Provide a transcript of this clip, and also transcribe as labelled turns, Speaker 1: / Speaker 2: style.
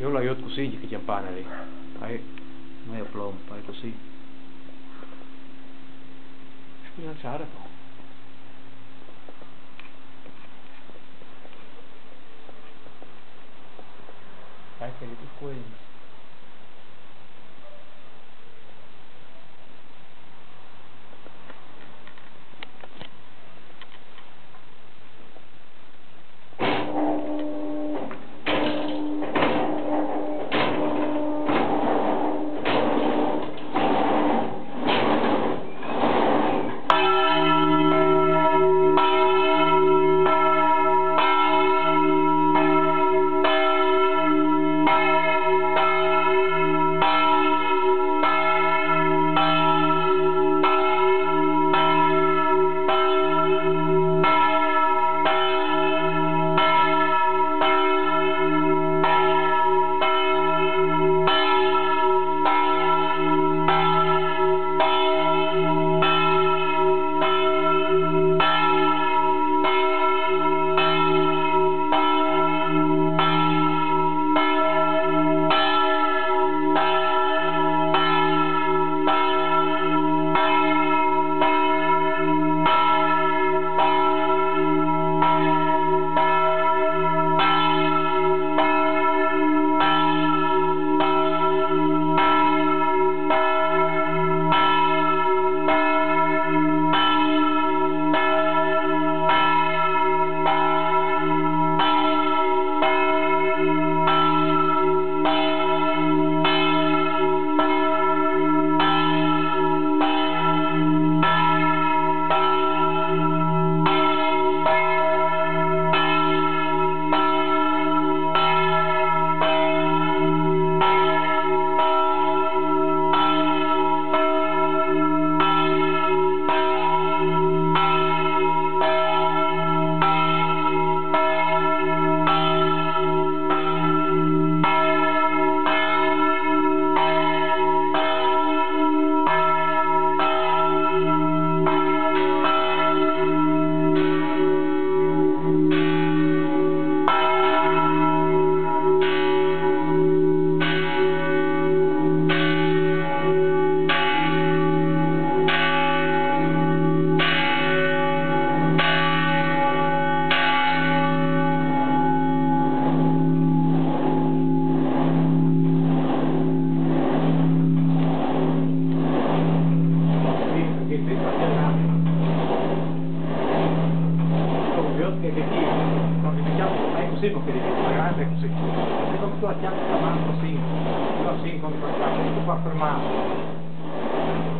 Speaker 1: Jolla on jotkut sinjikit ja paneeli. Ai, meio plompa, così. Scusa, c'ha ragione. Dai che tu quelli. Così perché diventa grande così. Se come tu la chiami la mano così, io così come facciamo, tu qua fermato.